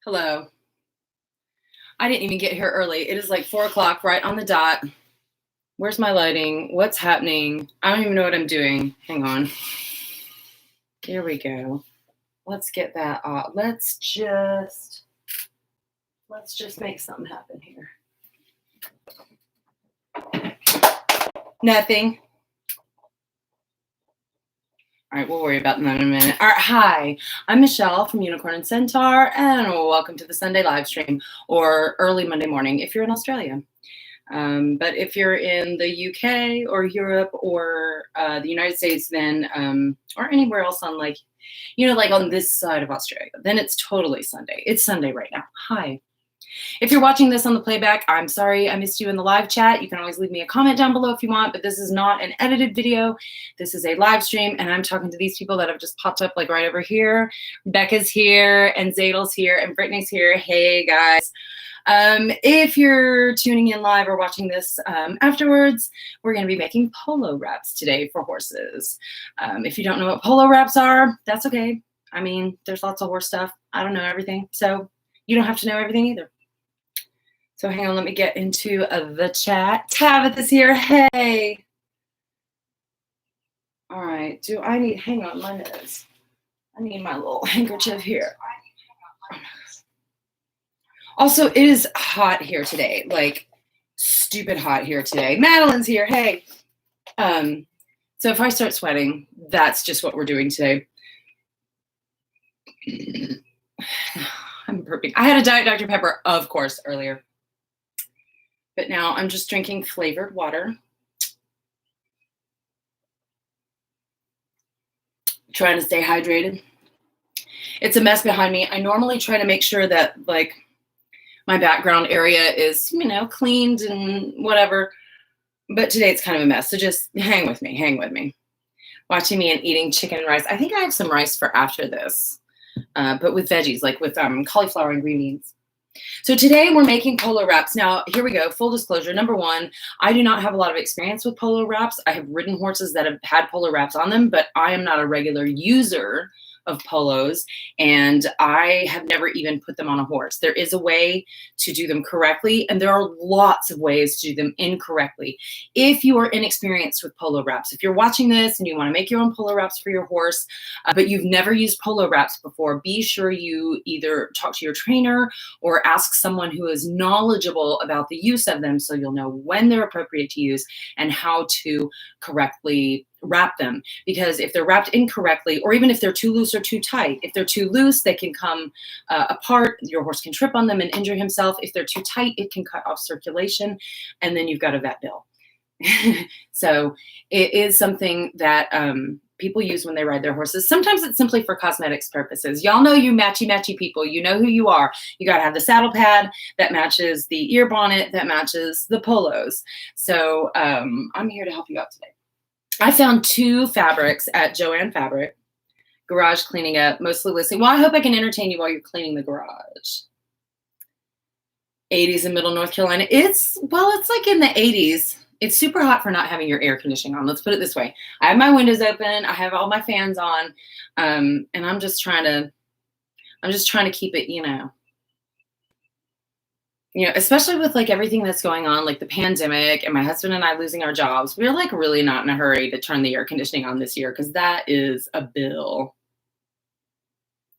Hello. I didn't even get here early. It is like 4 o'clock, right on the dot. Where's my lighting? What's happening? I don't even know what I'm doing. Hang on. Here we go. Let's get that off. Let's just make something happen here. Nothing. All right, we'll worry about that in a minute. All right, hi, I'm Michelle from Unicorn Centaur, and welcome to the Sunday live stream, or early Monday morning if you're in Australia. But if you're in the UK or Europe or the United States, then or anywhere else on like on this side of Australia, then it's totally Sunday. It's Sunday right now. Hi. If you're watching this on the playback, I'm sorry I missed you in the live chat. You can always leave me a comment down below if you want, but this is not an edited video. This is a live stream, and I'm talking to these people that have just popped up like right over here. Becca's here, and Zadel's here, and Brittany's here. Hey, guys. If you're tuning in live or watching this afterwards, we're going to be making polo wraps today for horses. If you don't know what polo wraps are, that's okay. I mean, there's lots of horse stuff. I don't know everything, so you don't have to know everything either. So hang on, let me get into the chat. Tabitha's here. Hey. All right. Hang on, my nose. I need my little handkerchief here. Also, it is hot here today, like stupid hot here today. Madeline's here. Hey. So if I start sweating, that's just what we're doing today. I'm burping. I had a Diet Dr. Pepper, of course, earlier. But now I'm just drinking flavored water. Trying to stay hydrated. It's a mess behind me. I normally try to make sure that like my background area is, cleaned and whatever. But today it's kind of a mess. So just hang with me. Watching me and eating chicken and rice. I think I have some rice for after this. But with veggies, like with cauliflower and green beans. So today we're making polo wraps. Now, here we go. Full disclosure. Number one, I do not have a lot of experience with polo wraps. I have ridden horses that have had polo wraps on them, but I am not a regular user of polos, and I have never even put them on a horse. There is a way to do them correctly, and there are lots of ways to do them incorrectly. If you are inexperienced with polo wraps, if you're watching this and you want to make your own polo wraps for your horse, but you've never used polo wraps before, be sure you either talk to your trainer or ask someone who is knowledgeable about the use of them so you'll know when they're appropriate to use and how to correctly wrap them. Because if they're wrapped incorrectly, or even if they're too loose or too tight, if they're too loose, they can come apart. Your horse can trip on them and injure himself. If they're too tight, it can cut off circulation, and then you've got a vet bill. So it is something that people use when they ride their horses. Sometimes it's simply for cosmetics purposes. Y'all know you matchy people. You know who you are. You got to have the saddle pad that matches the ear bonnet that matches the polos. So I'm here to help you out today. I found 2 fabrics at Joann Fabric. Garage cleaning up, mostly listening. Well, I hope I can entertain you while you're cleaning the garage. 80s in Middle North Carolina. It's like in the 80s. It's super hot for not having your air conditioning on. Let's put it this way. I have my windows open. I have all my fans on. And I'm just trying to keep it, especially with like everything that's going on, like the pandemic and my husband and I losing our jobs, we're like really not in a hurry to turn the air conditioning on this year because that is a bill.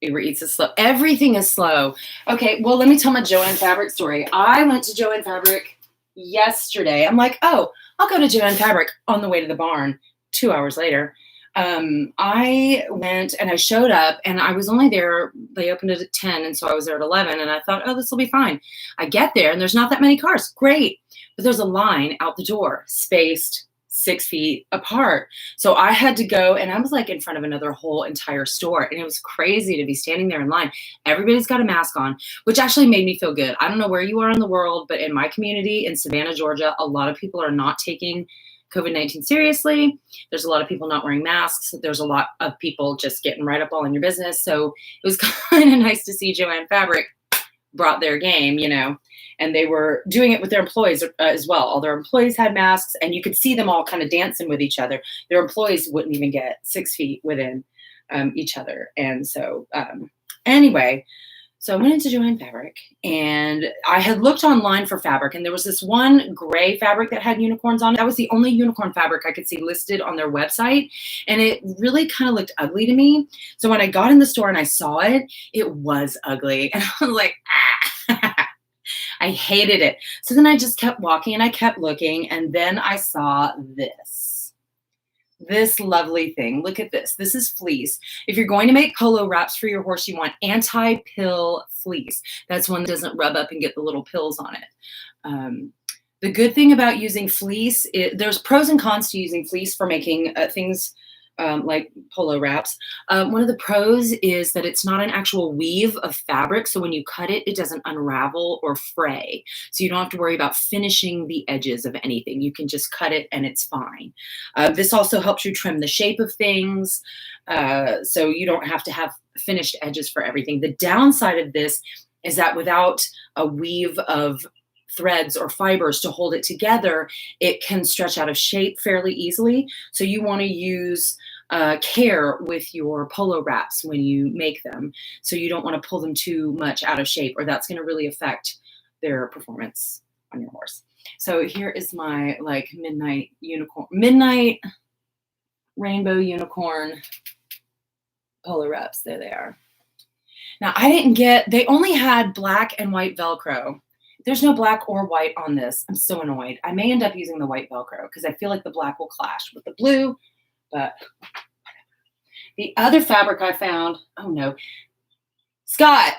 Uber Eats is slow. Everything is slow. Okay, well, let me tell my Joann Fabric story. I went to Joann Fabric yesterday. I'm like, oh, I'll go to Joann Fabric on the way to the barn. 2 hours later. I went and I showed up and I was only there. They opened it at 10. And so I was there at 11 and I thought, oh, this will be fine. I get there and there's not that many cars. Great. But there's a line out the door spaced 6 feet apart. So I had to go and I was like in front of another whole entire store. And it was crazy to be standing there in line. Everybody's got a mask on, which actually made me feel good. I don't know where you are in the world, but in my community in Savannah, Georgia, a lot of people are not taking COVID-19 seriously. There's a lot of people not wearing masks. There's a lot of people just getting right up all in your business. So it was kind of nice to see Joann Fabric brought their game, and they were doing it with their employees as well. All their employees had masks and you could see them all kind of dancing with each other. Their employees wouldn't even get 6 feet within each other. And so anyway, So I went into Joann Fabric, and I had looked online for fabric, and there was this one gray fabric that had unicorns on it. That was the only unicorn fabric I could see listed on their website, and it really kind of looked ugly to me. So when I got in the store and I saw it, it was ugly, and I was like, ah. I hated it. So then I just kept walking and I kept looking, and then I saw this lovely thing. Look at this. This is fleece. If you're going to make polo wraps for your horse, you want anti-pill fleece. That's one that doesn't rub up and get the little pills on it. The good thing about using fleece, there's pros and cons to using fleece for making things like polo wraps. One of the pros is that it's not an actual weave of fabric. So when you cut it, it doesn't unravel or fray. So you don't have to worry about finishing the edges of anything. You can just cut it and it's fine. This also helps you trim the shape of things. So you don't have to have finished edges for everything. The downside of this is that without a weave of threads or fibers to hold it together, it can stretch out of shape fairly easily. So you want to use care with your polo wraps when you make them. So you don't want to pull them too much out of shape, or that's going to really affect their performance on your horse. So here is my like midnight rainbow unicorn polo wraps. There they are. Now they only had black and white Velcro. There's no black or white on this. I'm so annoyed. I may end up using the white Velcro because I feel like the black will clash with the blue, but the other fabric I found, oh no. Scott,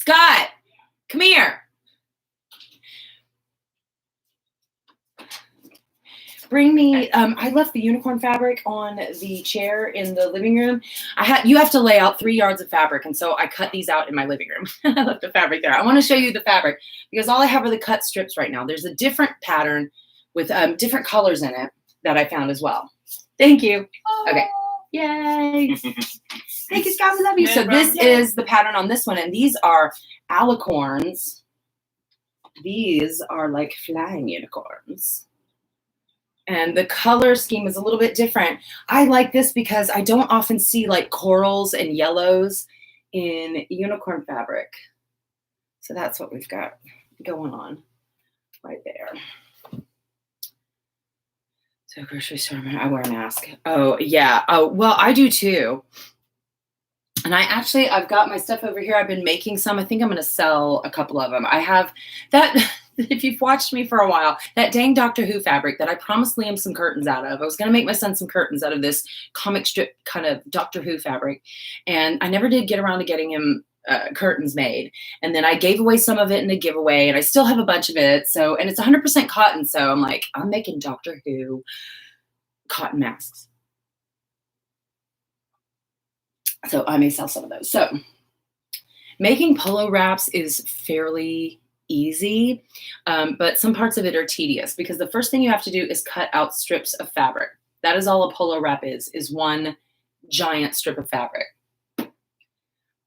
come here. Bring me, I left the unicorn fabric on the chair in the living room. You have to lay out 3 yards of fabric, and so I cut these out in my living room. I left the fabric there. I want to show you the fabric because all I have are the cut strips right now. There's a different pattern with different colors in it that I found as well. Thank you. Okay. Yay. Thank you, Scott. We love you. So this is the pattern on this one, and these are alicorns. These are like flying unicorns. And the color scheme is a little bit different. I like this because I don't often see like corals and yellows in unicorn fabric. So that's what we've got going on right there. So grocery store, I wear a mask. Oh yeah. Oh, well, I do too. And I've got my stuff over here. I've been making some. I think I'm going to sell a couple of them. I have that. If you've watched me for a while, that dang Doctor Who fabric that I promised Liam some curtains out of. I was going to make my son some curtains out of this comic strip kind of Doctor Who fabric. And I never did get around to getting him curtains made. And then I gave away some of it in a giveaway, and I still have a bunch of it. So, and it's 100% cotton. So I'm like, I'm making Doctor Who cotton masks. So I may sell some of those. So making polo wraps is fairly easy, but some parts of it are tedious because the first thing you have to do is cut out strips of fabric. That is all a polo wrap is one giant strip of fabric.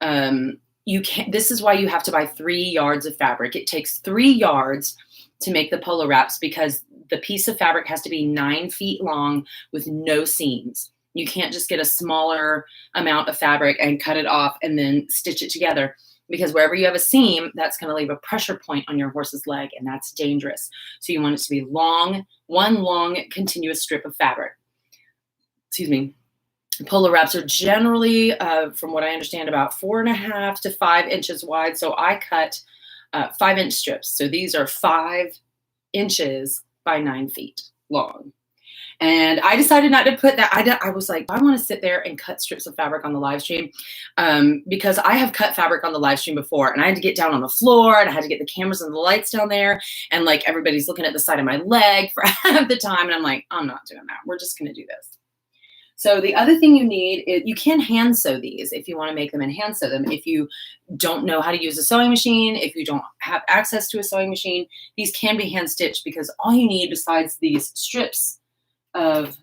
This is why you have to buy 3 yards of fabric. It takes 3 yards to make the polo wraps because the piece of fabric has to be 9 feet long with no seams. You can't just get a smaller amount of fabric and cut it off and then stitch it together, because wherever you have a seam, that's going to leave a pressure point on your horse's leg, and that's dangerous. So you want it to be long, one long continuous strip of fabric. Excuse me. Polo wraps are generally, from what I understand, about 4.5 to 5 inches wide. So I cut 5-inch strips. So these are 5 inches by 9 feet long. And I decided not to put that. I was like, I want to sit there and cut strips of fabric on the live stream because I have cut fabric on the live stream before, and I had to get down on the floor, and I had to get the cameras and the lights down there, and like everybody's looking at the side of my leg for half the time, and I'm like, I'm not doing that. We're just going to do this. So the other thing you need is you can hand sew these if you want to make them and hand sew them. If you don't know how to use a sewing machine, if you don't have access to a sewing machine, these can be hand stitched because all you need besides these strips of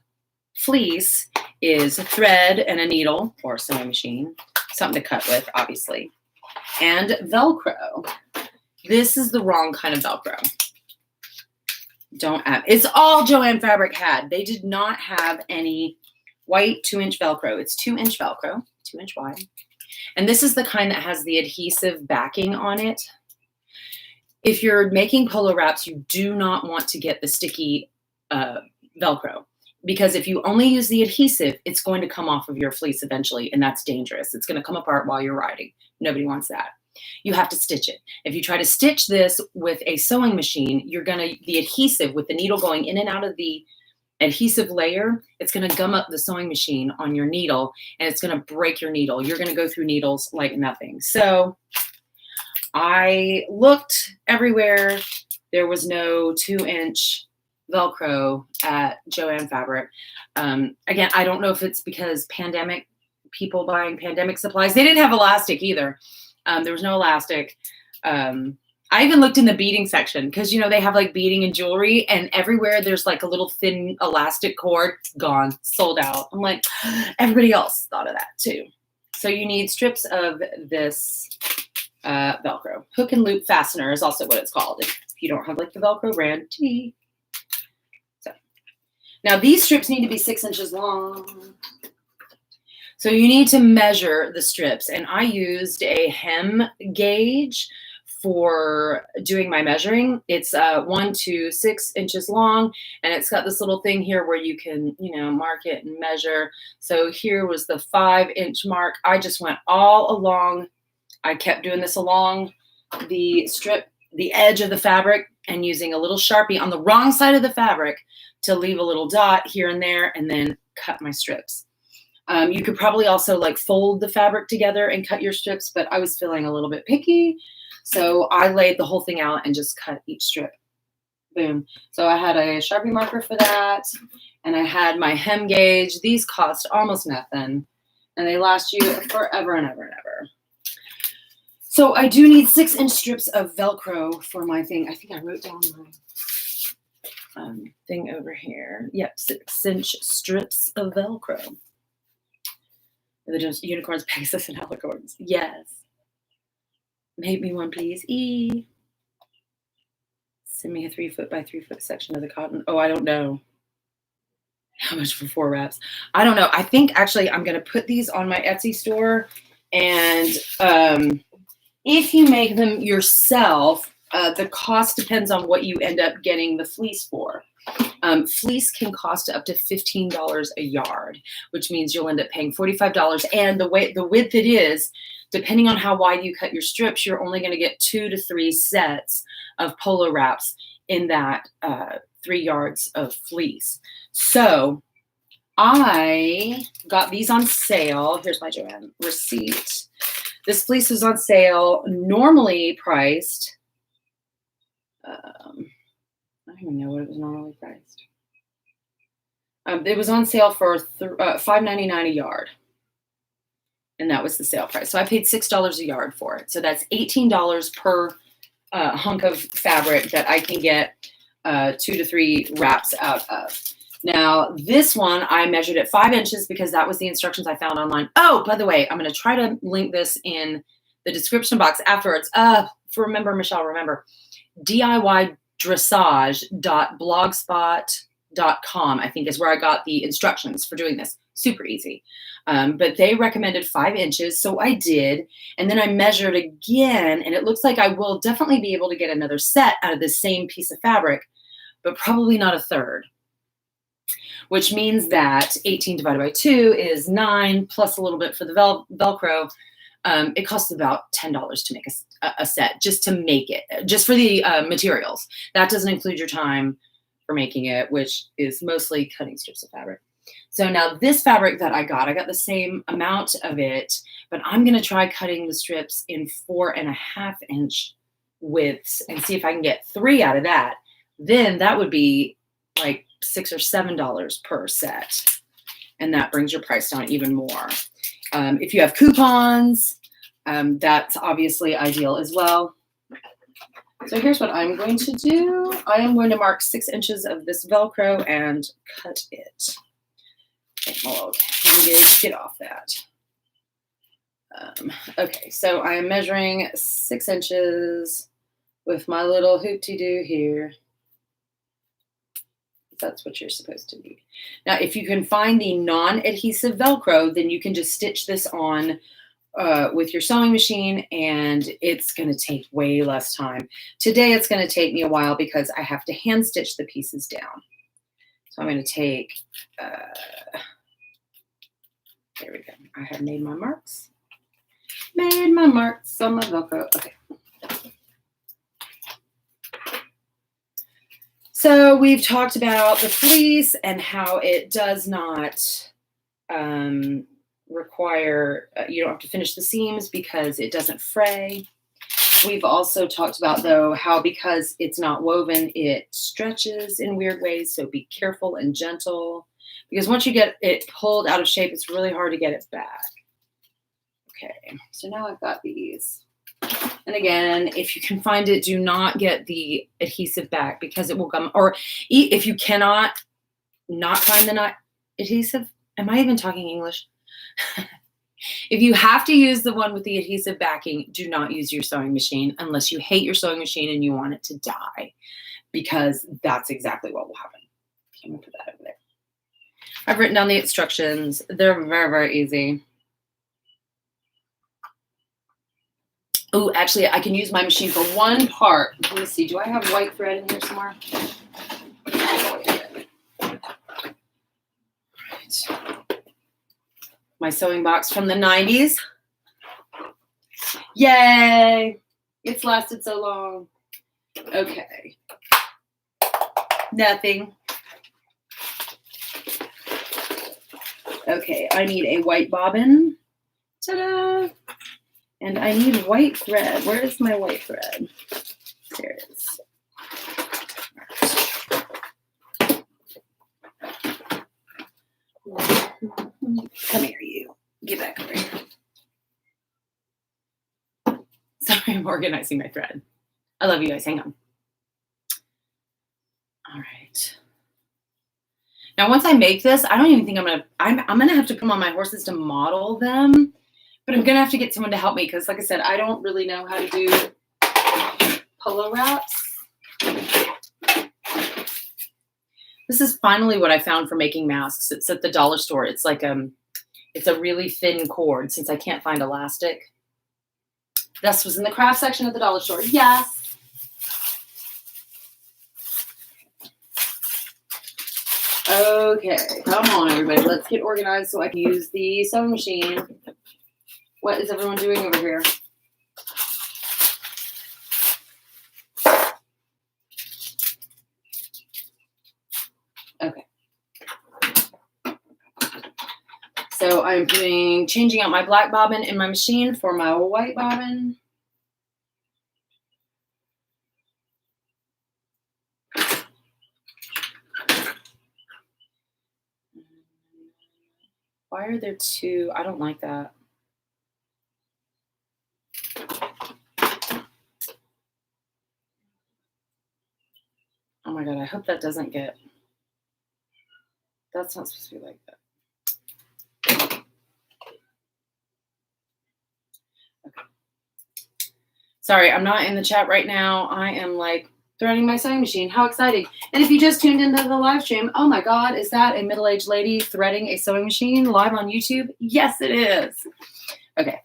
fleece is a thread and a needle or a sewing machine, something to cut with, obviously, and Velcro. This is the wrong kind of Velcro. It's all Joann Fabric had. They did not have any white 2-inch Velcro. It's 2-inch Velcro, 2-inch wide. And this is the kind that has the adhesive backing on it. If you're making polo wraps, you do not want to get the sticky Velcro, because if you only use the adhesive, it's going to come off of your fleece eventually, and that's dangerous. It's going to come apart while you're riding. Nobody wants that. You have to stitch it. If you try to stitch this with a sewing machine, the adhesive with the needle going in and out of the adhesive layer, it's going to gum up the sewing machine on your needle, and it's going to break your needle. You're going to go through needles like nothing. So I looked everywhere. There was no 2-inch Velcro at Joann Fabric. Again, I don't know if it's because people buying pandemic supplies. They didn't have elastic either. There was no elastic. I even looked in the beading section because, you know, they have like beading and jewelry, and everywhere there's like a little thin elastic cord. Gone, sold out. I'm like, everybody else thought of that too. So you need strips of this Velcro. Hook and loop fastener is also what it's called if you don't have like the Velcro brand T. So now these strips need to be 6 inches long. So you need to measure the strips, and I used a hem gauge for doing my measuring. It's 1 to 6 inches long, and it's got this little thing here where you can, you know, mark it and measure. So here was the 5-inch mark. I just went all along. I kept doing this along the strip, the edge of the fabric, and using a little Sharpie on the wrong side of the fabric to leave a little dot here and there, and then cut my strips. You could probably also like fold the fabric together and cut your strips, but I was feeling a little bit picky. So I laid the whole thing out and just cut each strip. Boom. So I had a Sharpie marker for that, and I had my hem gauge. These cost almost nothing, and they last you forever and ever and ever. So I do need 6-inch strips of Velcro for my thing. I think I wrote down my thing over here. Yep, 6-inch strips of Velcro. The unicorns, Pegasus, and alicorns. Yes. Make me one, please. Send me a 3-foot by 3-foot section of the cotton. Oh, I don't know. How much for 4 wraps? I don't know. I think actually I'm going to put these on my Etsy store. And if you make them yourself, the cost depends on what you end up getting the fleece for. Fleece can cost up to $15 a yard, which means you'll end up paying $45. And the width it is, depending on how wide you cut your strips, you're only going to get 2 to 3 sets of polo wraps in that 3 yards of fleece. So I got these on sale. Here's my Joann receipt. This fleece was on sale, normally priced. I don't even know what it was normally priced. It was on sale for $5.99 a yard. And that was the sale price. So I paid $6 a yard for it. So that's $18 per hunk of fabric that I can get 2 to 3 wraps out of. Now, this one I measured at 5 inches because that was the instructions I found online. Oh, by the way, I'm going to try to link this in the description box afterwards. Remember, DIYdressage.blogspot.com, I think is where I got the instructions for doing this. Super easy. But they recommended 5 inches, so I did. And then I measured again, and it looks like I will definitely be able to get another set out of the same piece of fabric, but probably not a third. Which means that 18 divided by 2 is 9, plus a little bit for the Velcro. It costs about $10 to make a set, just to make it, just for the materials. That doesn't include your time for making it, which is mostly cutting strips of fabric. So now this fabric that I got the same amount of it, but I'm going to try cutting the strips in 4.5-inch widths and see if I can get 3 out of that. Then that would be like $6 or $7 per set. And that brings your price down even more. If you have coupons, that's obviously ideal as well. So here's what I'm going to do. I am going to mark 6 inches of this Velcro and cut it. Oh, get off that. Okay, so I am measuring 6 inches with my little hoop-de-doo here. That's what you're supposed to need. Now, if you can find the non-adhesive Velcro, then you can just stitch this on with your sewing machine, and it's going to take way less time. Today it's going to take me a while because I have to hand stitch the pieces down. So I'm going to take, there we go. I have made my marks. Made my marks on my Velcro. Okay. So we've talked about the fleece and how it does not require, you don't have to finish the seams because it doesn't fray. We've also talked about, though, how because it's not woven, it stretches in weird ways. So be careful and gentle, because once you get it pulled out of shape, it's really hard to get it back. Okay, so now I've got these. And again, if you can find it, do not get the adhesive back because it will come. Or if you cannot not find the adhesive, am I even talking English? If you have to use the one with the adhesive backing, do not use your sewing machine unless you hate your sewing machine and you want it to die, because that's exactly what will happen. I'm going to put that over there. I've written down the instructions. They're very, very easy. Oh, actually, I can use my machine for one part. Let me see. Do I have white thread in here somewhere? Right. My sewing box from the 90s. Yay! It's lasted so long. Okay. Nothing. Okay, I need a white bobbin. Ta-da! And I need white thread. Where is my white thread? There it is. Come here, you. Get back over here. Sorry, I'm organizing my thread. I love you guys. Hang on. All right. Now, once I make this, I don't even think I'm gonna have to put them on my horses to model them. But I'm going to have to get someone to help me because, like I said, I don't really know how to do polo wraps. This is finally what I found for making masks. It's at the dollar store. It's like it's a really thin cord since I can't find elastic. This was in the craft section at the dollar store. Yes. Okay, come on, everybody. Let's get organized so I can use the sewing machine. What is everyone doing over here? Okay. So I'm changing out my black bobbin in my machine for my white bobbin. Why are there two? I don't like that. Oh my God, I hope that doesn't get, that's not supposed to be like that. Okay. Sorry, I'm not in the chat right now. I am like threading my sewing machine. How exciting. And if you just tuned into the live stream, oh my God, is that a middle-aged lady threading a sewing machine live on YouTube? Yes, it is. Okay,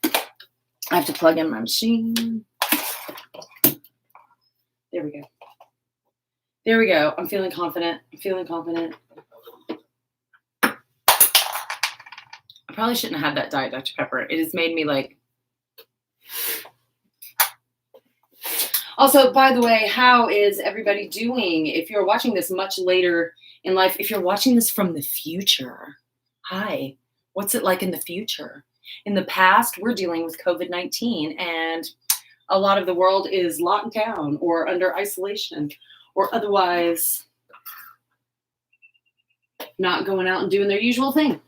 I have to plug in my machine. There we go. There we go. I'm feeling confident. I'm feeling confident. I probably shouldn't have had that Diet Dr. Pepper. It has made me like. Also, by the way, how is everybody doing? If you're watching this much later in life, if you're watching this from the future, hi, what's it like in the future? In the past, we're dealing with COVID-19 and a lot of the world is locked down or under isolation or otherwise not going out and doing their usual thing.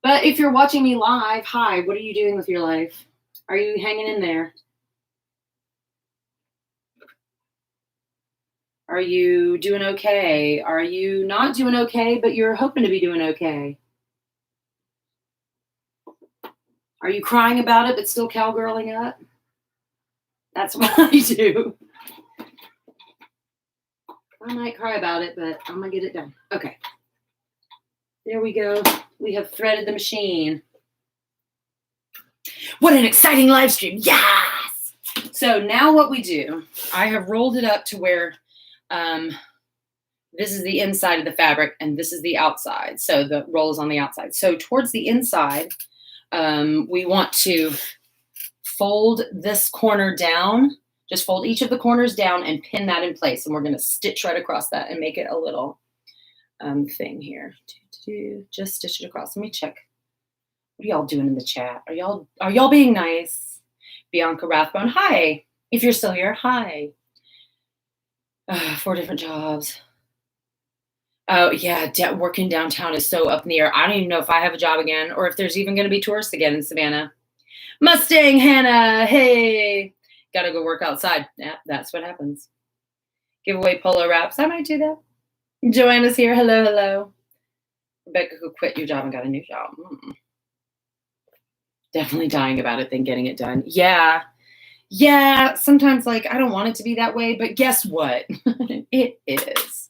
But if you're watching me live, hi, what are you doing with your life? Are you hanging in there? Are you doing okay? Are you not doing okay, but you're hoping to be doing okay? Are you crying about it, but still cowgirling up? That's what I do. I might cry about it, but I'm going to get it done. Okay. There we go. We have threaded the machine. What an exciting live stream. Yes. So now what we do, I have rolled it up to where this is the inside of the fabric and this is the outside. So the roll is on the outside. So towards the inside, we want to fold this corner down, just fold each of the corners down and pin that in place. And we're going to stitch right across that and make it a little thing here. Just stitch it across. Let me check. What are y'all doing in the chat? Are y'all being nice? Bianca Rathbone, hi. If you're still here, hi. 4 different jobs. Oh yeah, working downtown is so up in the air. I don't even know if I have a job again or if there's even going to be tourists again in Savannah. Mustang Hannah, hey. Gotta go work outside. Yeah, that's what happens. Give away polo wraps. I might do that. Joanna's here. Hello, hello. Rebecca, who quit your job and got a new job. Definitely dying about it than getting it done. Yeah. Yeah. Sometimes like I don't want it to be that way, but guess what? It is.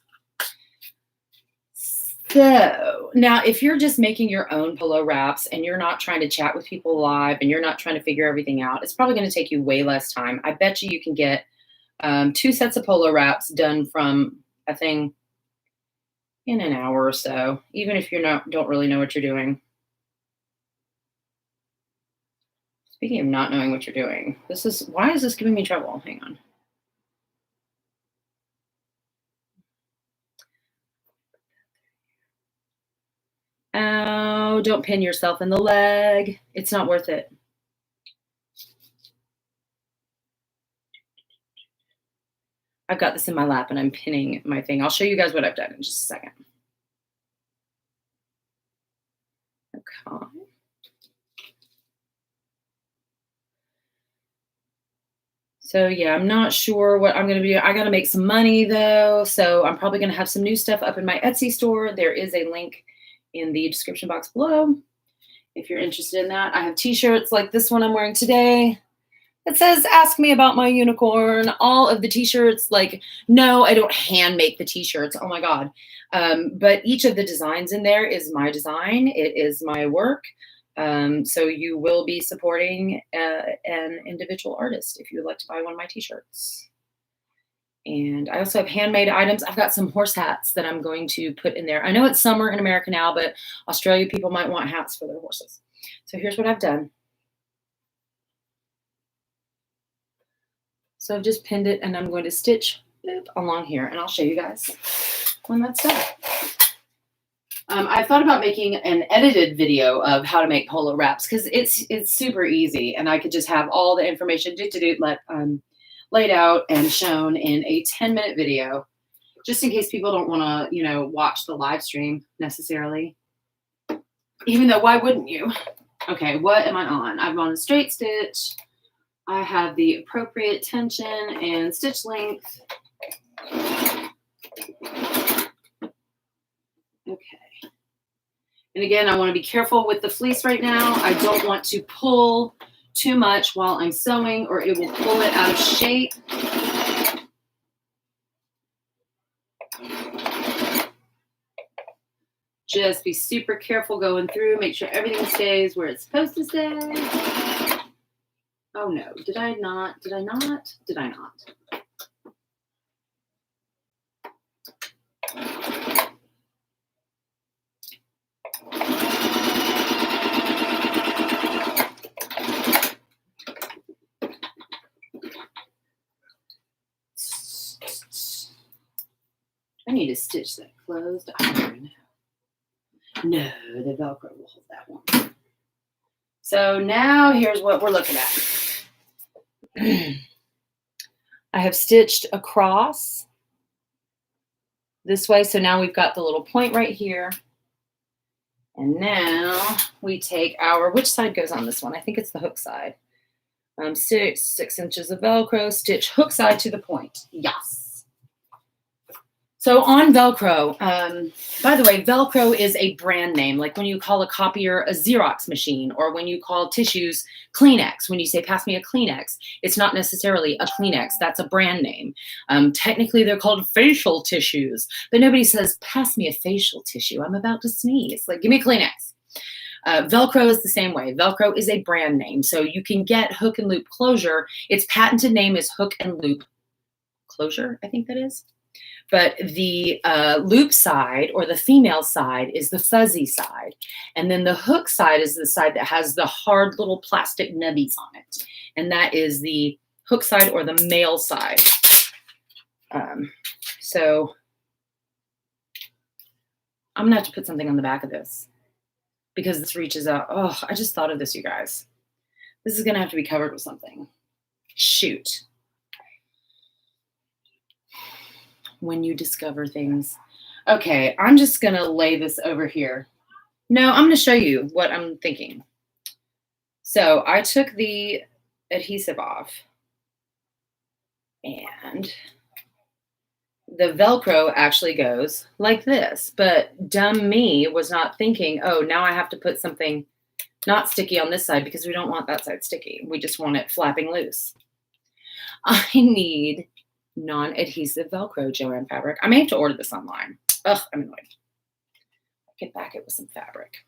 So now if you're just making your own polo wraps and you're not trying to chat with people live and you're not trying to figure everything out, it's probably going to take you way less time. I bet you can get 2 sets of polo wraps done from a thing in an hour or so, even if you don't really know what you're doing. Speaking of not knowing what you're doing, why is this giving me trouble? Hang on. Oh, don't pin yourself in the leg. It's not worth it. I've got this in my lap and I'm pinning my thing. I'll show you guys what I've done in just a second. Okay. So yeah, I'm not sure what I'm going to be. I got to make some money though. So I'm probably going to have some new stuff up in my Etsy store. There is a link in the description box below if you're interested in that. I have t-shirts like this one I'm wearing today. It says, ask me about my unicorn. All of the t-shirts, like, no, I don't hand make the t-shirts. Oh my God. But each of the designs in there is my design. It is my work. So you will be supporting an individual artist if you would like to buy one of my t-shirts. And I also have handmade items. I've got some horse hats that I'm going to put in there. I know it's summer in America now, but Australia people might want hats for their horses. So here's what I've done. So I've just pinned it and I'm going to stitch along here and I'll show you guys when that's done. I thought about making an edited video of how to make polo wraps because it's super easy and I could just have all the information laid out and shown in a 10-minute video, just in case people don't want to, watch the live stream necessarily. Even though, why wouldn't you? Okay, what am I on? I'm on a straight stitch. I have the appropriate tension and stitch length. Okay. And again, I want to be careful with the fleece right now. I don't want to pull too much while I'm sewing or it will pull it out of shape. Just be super careful going through. Make sure everything stays where it's supposed to stay. Oh no, did I not? Did I not? Did I not? I need to stitch that closed. I don't know. No, the Velcro will hold that one. So now here's what we're looking at. I have stitched across this way. So now we've got the little point right here. And now we take which side goes on this one? I think it's the hook side. 6 inches of Velcro, stitch hook side to the point. Yes. So on Velcro, by the way, Velcro is a brand name. Like when you call a copier a Xerox machine, or when you call tissues Kleenex, when you say, pass me a Kleenex, it's not necessarily a Kleenex. That's a brand name. Technically, they're called facial tissues, but nobody says, pass me a facial tissue. I'm about to sneeze. Like, give me a Kleenex. Velcro is the same way. Velcro is a brand name. So you can get hook and loop closure. Its patented name is hook and loop closure, I think that is. But the loop side or the female side is the fuzzy side. And then the hook side is the side that has the hard little plastic nubbies on it. And that is the hook side or the male side. So I'm gonna have to put something on the back of this because this reaches out. Oh, I just thought of this, you guys. This is gonna have to be covered with something. Shoot. When you discover things. Okay, I'm just gonna lay this over here. No, I'm gonna show you what I'm thinking. So I took the adhesive off and the Velcro actually goes like this, but dumb me was not thinking, oh, now I have to put something not sticky on this side because we don't want that side sticky. We just want it flapping loose. I need non-adhesive Velcro Joanne fabric. I may have to order this online. Ugh, I'm annoyed. I'll get back it with some fabric.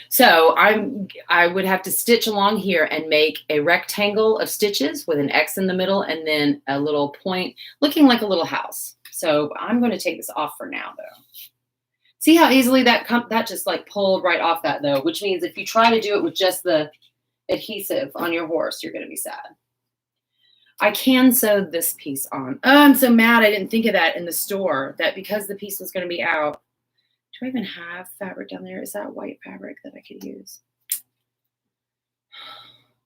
So I would have to stitch along here and make a rectangle of stitches with an X in the middle and then a little point looking like a little house. So I'm going to take this off for now though. See how easily that just like pulled right off that though, which means if you try to do it with just the adhesive on your horse, you're going to be sad. I can sew this piece on. Oh, I'm so mad I didn't think of that in the store, that because the piece was going to be out. Do I even have fabric down there? Is that white fabric that I could use?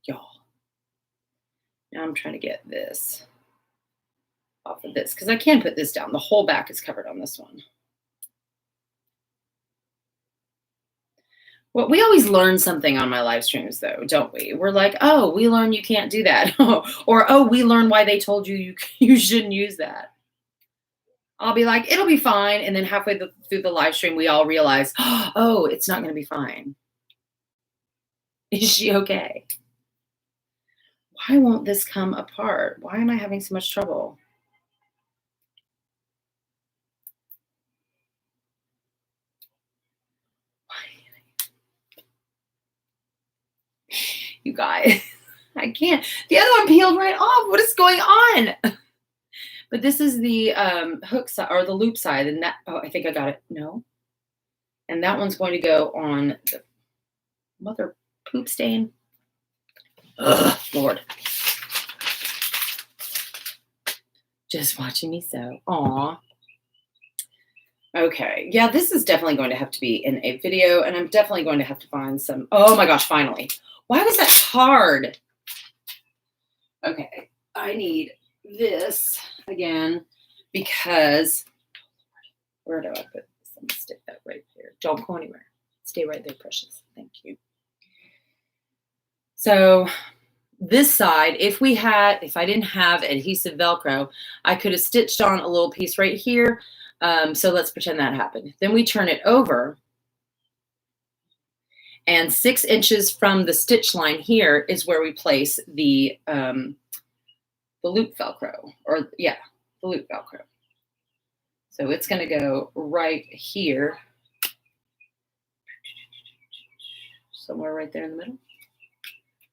Y'all. Now I'm trying to get this off of this because I can put this down. The whole back is covered on this one. Well, we always learn something on my live streams, though, don't we? We're like, oh, we learn you can't do that. Or, oh, we learn why they told you you shouldn't use that. I'll be like, it'll be fine. And then halfway through the live stream, we all realize, oh, it's not going to be fine. Is she okay? Why won't this come apart? Why am I having so much trouble? You guys, I can't. The other one peeled right off. What is going on? But this is the hook side or the loop side, and that. Oh, I think I got it. No, and that one's going to go on the mother poop stain. Ugh, Lord. Just watching me sew. Aw. Okay. Yeah, this is definitely going to have to be in a video, and I'm definitely going to have to find some. Oh my gosh! Finally. Why was that hard? Okay, I need this again because where do I put this? I'm gonna stick that right there. Don't go anywhere. Stay right there, precious. Thank you. So this side, if I didn't have adhesive Velcro, I could have stitched on a little piece right here. So let's pretend that happened. Then we turn it over. And 6 inches from the stitch line here is where we place the loop Velcro, or yeah, the loop Velcro. So it's going to go right here, somewhere right there in the middle.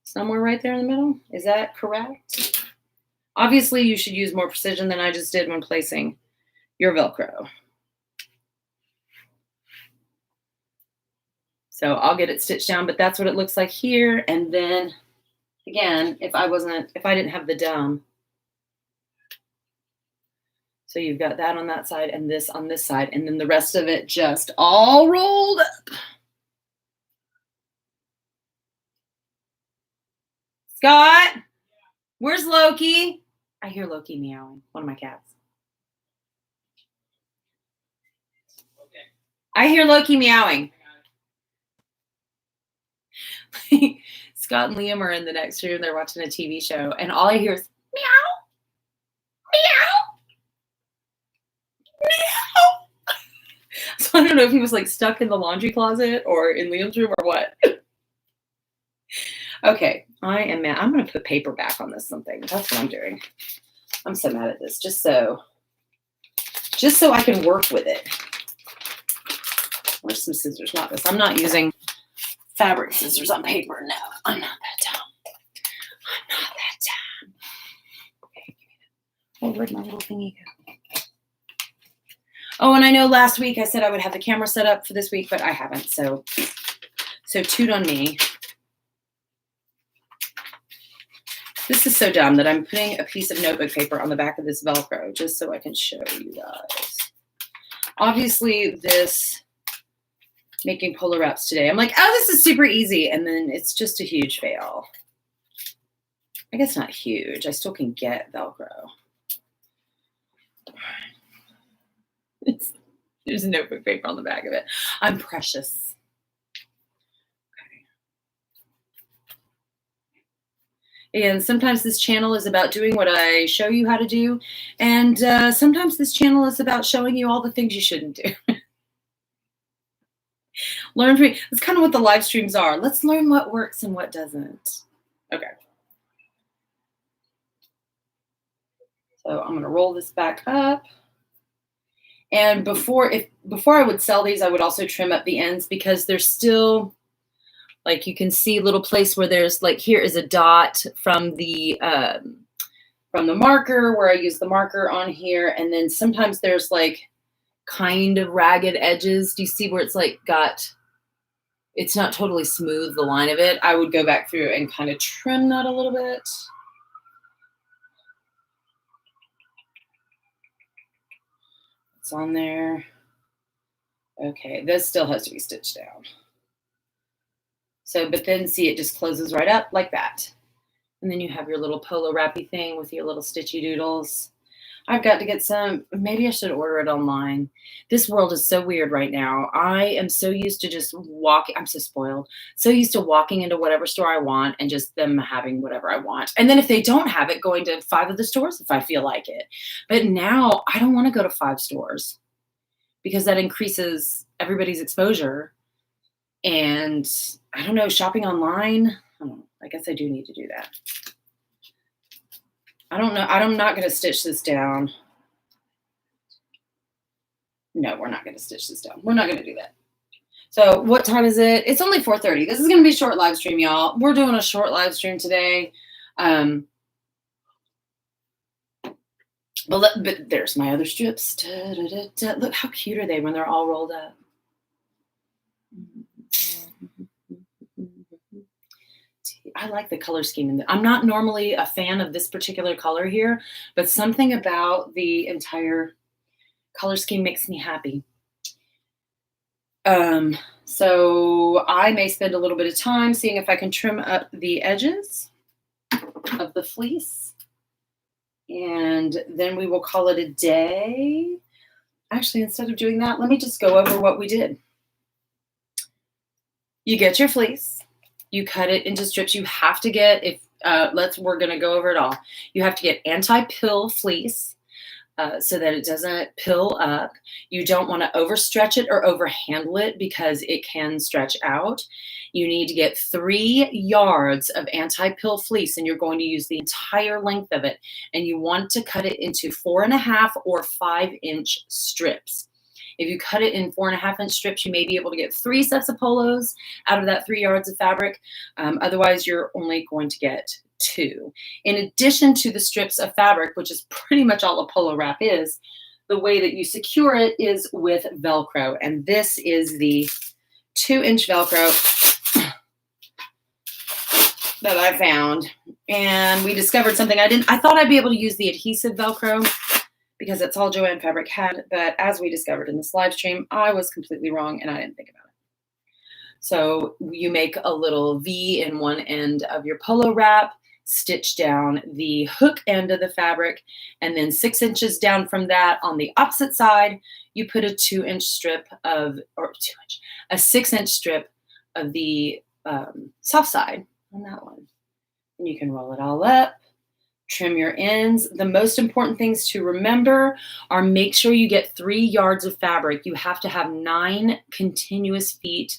Somewhere right there in the middle. Is that correct? Obviously, you should use more precision than I just did when placing your Velcro. So I'll get it stitched down, but that's what it looks like here. And then again, if I didn't have the dome. So you've got that on that side and this on this side, and then the rest of it just all rolled up. Scott, where's Loki? I hear Loki meowing, one of my cats. Okay. I hear Loki meowing. Scott and Liam are in the next room. They're watching a TV show, and all I hear is meow, meow, meow. So I don't know if he was like stuck in the laundry closet or in Liam's room or what. Okay, I am mad. I'm going to put paper back on this something. That's what I'm doing. I'm so mad at this. Just so I can work with it. Where's some scissors? Not this. I'm not using fabric scissors on paper. No, I'm not that dumb. I'm not that dumb. Okay. Oh, where'd my little thingy go? Oh, and I know last week I said I would have the camera set up for this week, but I haven't. So toot on me. This is so dumb that I'm putting a piece of notebook paper on the back of this Velcro just so I can show you guys. Obviously, this making polo wraps today, I'm like, oh, this is super easy. And then it's just a huge fail. I guess not huge. I still can get Velcro. There's a notebook paper on the back of it. I'm precious. Okay. And sometimes this channel is about doing what I show you how to do. And sometimes this channel is about showing you all the things you shouldn't do. Learn from me. That's kind of what the live streams are. Let's learn what works and what doesn't. Okay. So I'm going to roll this back up. And before I would sell these, I would also trim up the ends because there's still, like, you can see a little place where there's, like, here is a dot from the marker where I use the marker on here. And then sometimes there's, like, kind of ragged edges. Do you see where it's, like, it's not totally smooth, the line of it? I would go back through and kind of trim that a little bit. On there. Okay, this still has to be stitched down. So, but then see, it just closes right up like that. And then you have your little polo wrappy thing with your little stitchy doodles. I've got to get some, maybe I should order it online. This world is so weird right now. I am so used to just walking. I'm so spoiled. So used to walking into whatever store I want and just them having whatever I want. And then if they don't have it, going to 5 of the stores if I feel like it. But now I don't want to go to 5 stores because that increases everybody's exposure. And I don't know, shopping online, I don't know. I guess I do need to do that. I don't know. I'm not going to stitch this down. No, we're not going to stitch this down. We're not going to do that. So what time is it? It's only 4:30. This is going to be a short live stream, y'all. We're doing a short live stream today. But there's my other strips. Da, da, da, da. Look, how cute are they when they're all rolled up? I like the color scheme. I'm not normally a fan of this particular color here, but something about the entire color scheme makes me happy. So I may spend a little bit of time seeing if I can trim up the edges of the fleece. And then we will call it a day. Actually, instead of doing that, let me just go over what we did. You get your fleece. You cut it into strips. You have to get, we're going to go over it all. You have to get anti-pill fleece so that it doesn't pill up. You don't want to overstretch it or overhandle it because it can stretch out. You need to get 3 yards of anti-pill fleece, and you're going to use the entire length of it. And you want to cut it into 4.5 or 5-inch strips. If you cut it in 4.5-inch strips, you may be able to get 3 sets of polos out of that 3 yards of fabric. Otherwise, you're only going to get 2. In addition to the strips of fabric, which is pretty much all a polo wrap is, the way that you secure it is with Velcro. And this is the 2-inch Velcro that I found. And we discovered something I thought I'd be able to use the adhesive Velcro, because that's all Joann Fabric had. But as we discovered in this live stream, I was completely wrong and I didn't think about it. So you make a little V in one end of your polo wrap, stitch down the hook end of the fabric, and then 6 inches down from that on the opposite side, you put a 2-inch strip of, a 6-inch strip of the soft side on that one. And you can roll it all up. Trim your ends. The most important things to remember are make sure you get 3 yards of fabric. You have to have 9 continuous feet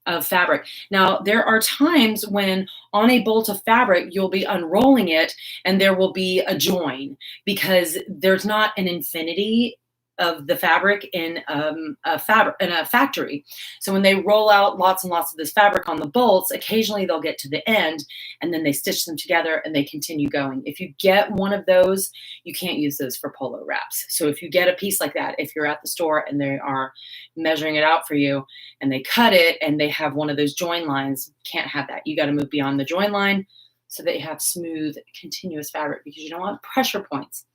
of fabric. Now, there are times when on a bolt of fabric, you'll be unrolling it and there will be a join because there's not an infinity of the fabric in a factory. So when they roll out lots and lots of this fabric on the bolts, occasionally they'll get to the end and then they stitch them together and they continue going. If you get one of those, you can't use those for polo wraps. So if you get a piece like that, if you're at the store and they are measuring it out for you and they cut it and they have one of those join lines, can't have that. You got to move beyond the join line so that you have smooth, continuous fabric, because you don't want pressure points.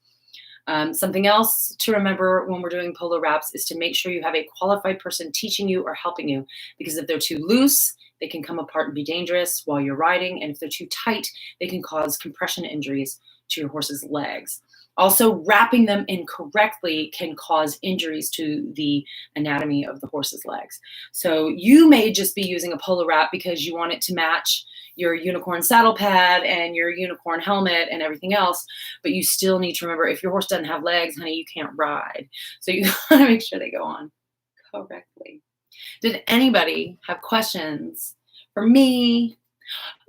Something else to remember when we're doing polo wraps is to make sure you have a qualified person teaching you or helping you, because if they're too loose, they can come apart and be dangerous while you're riding. And if they're too tight, they can cause compression injuries to your horse's legs. Also, wrapping them incorrectly can cause injuries to the anatomy of the horse's legs. So you may just be using a polo wrap because you want it to match your unicorn saddle pad and your unicorn helmet and everything else, but you still need to remember, if your horse doesn't have legs, honey, you can't ride. So you gotta make sure they go on correctly. Did anybody have questions for me?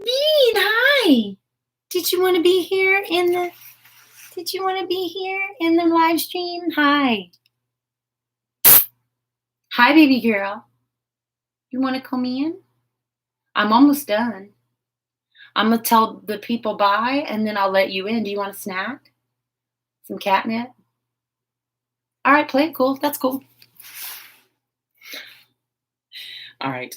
Bean, hi. Did you want to be here in the live stream? Hi. Hi, baby girl. You want to come in? I'm almost done. I'm going to tell the people bye, and then I'll let you in. Do you want a snack? Some catnip? All right, play it cool. That's cool. All right.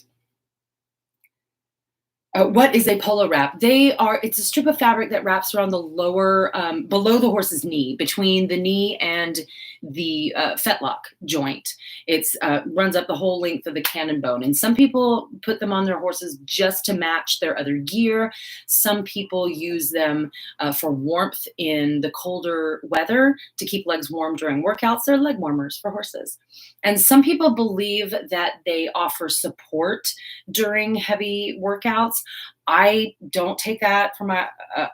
What is a polo wrap? It's a strip of fabric that wraps around the lower, below the horse's knee, between the knee and the fetlock joint. It runs up the whole length of the cannon bone. And some people put them on their horses just to match their other gear. Some people use them for warmth in the colder weather to keep legs warm during workouts. They're leg warmers for horses. And some people believe that they offer support during heavy workouts. I don't take that for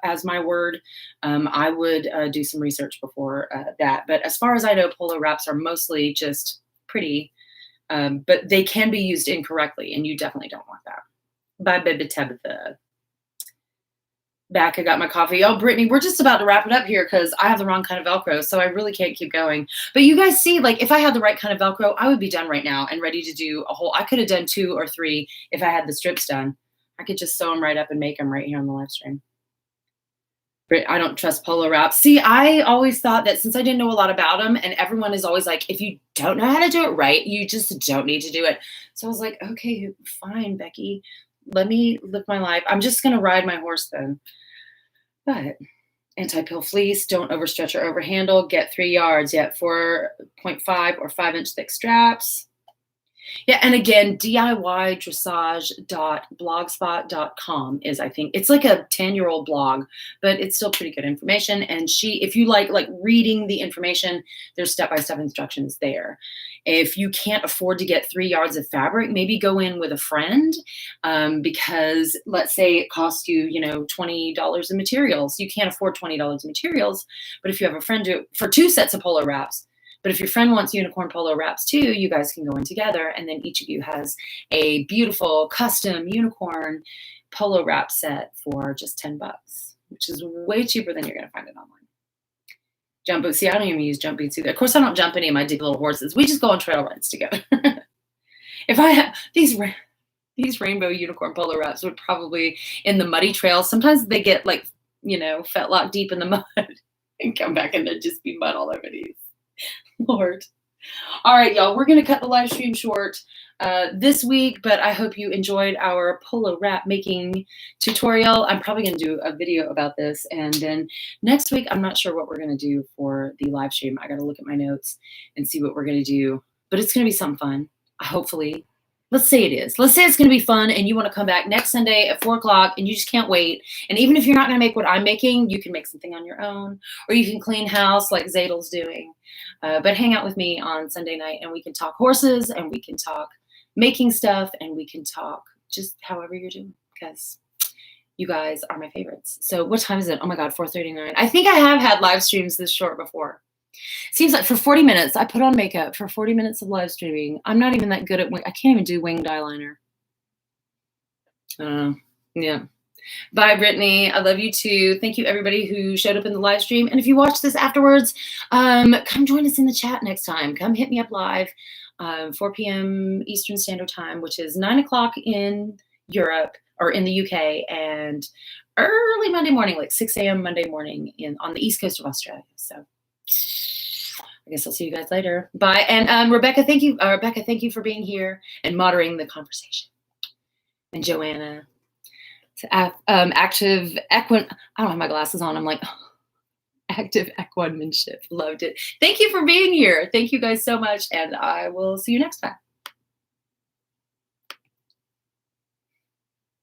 as my word. I would do some research before that. But as far as I know, polo wraps are mostly just pretty, but they can be used incorrectly, and you definitely don't want that. Bye, baby Tabitha. Back, I got my coffee. Oh, Brittany, we're just about to wrap it up here because I have the wrong kind of Velcro, so I really can't keep going. But you guys see, like, if I had the right kind of Velcro, I would be done right now and ready to do a whole. I could have done 2 or 3 if I had the strips done. I could just sew them right up and make them right here on the live stream. But I don't trust polo wraps. See, I always thought that since I didn't know a lot about them, and everyone is always like, if you don't know how to do it right, you just don't need to do it. So I was like, okay, fine, Becky. Let me live my life. I'm just going to ride my horse then. But anti-pill fleece, don't overstretch or overhandle, get 3 yards, yet 4.5 or 5-inch thick straps. Yeah, and again, DIYdressage.blogspot.com is, I think, it's like a 10-year-old blog, but it's still pretty good information. And if you like reading the information, there's step-by-step instructions there. If you can't afford to get 3 yards of fabric, maybe go in with a friend, because let's say it costs you, $20 in materials. You can't afford $20 in materials, but if you have a friend for 2 sets of polo wraps. But if your friend wants unicorn polo wraps too, you guys can go in together, and then each of you has a beautiful custom unicorn polo wrap set for just $10, which is way cheaper than you're going to find it online. Jump boots. See, I don't even use jump boots either. Of course, I don't jump any of my deep little horses. We just go on trail rides together. If I have these rainbow unicorn polo wraps, would probably in the muddy trails. Sometimes they get fetlock deep in the mud and come back and there'd just be mud all over these. Lord. All right, y'all, we're going to cut the live stream short this week, but I hope you enjoyed our polo wrap making tutorial. I'm probably going to do a video about this, and then next week, I'm not sure what we're going to do for the live stream. I got to look at my notes and see what we're going to do, but it's going to be something fun. Hopefully. Let's say it is. Let's say it's going to be fun and you want to come back next Sunday at 4 o'clock and you just can't wait. And even if you're not going to make what I'm making, you can make something on your own, or you can clean house like Zadel's doing. But hang out with me on Sunday night and we can talk horses and we can talk making stuff and we can talk just however you're doing, because you guys are my favorites. So what time is it? Oh my God, 4:39. I think I have had live streams this short before. Seems like for 40 minutes, I put on makeup for 40 minutes of live streaming. I'm not even that good at I can't even do winged eyeliner. Yeah. Bye, Brittany. I love you too. Thank you, everybody who showed up in the live stream. And if you watch this afterwards, come join us in the chat next time. Come hit me up live, 4 p.m. Eastern Standard Time, which is 9 o'clock in Europe or in the UK, and early Monday morning, like 6 a.m. Monday morning on the East Coast of Australia. So I guess I'll see you guys later. Bye. And Rebecca, thank you. Rebecca, thank you for being here and moderating the conversation. And Joanna. Active equine. I don't have my glasses on. I'm like, active equinemanship. Loved it. Thank you for being here. Thank you guys so much. And I will see you next time.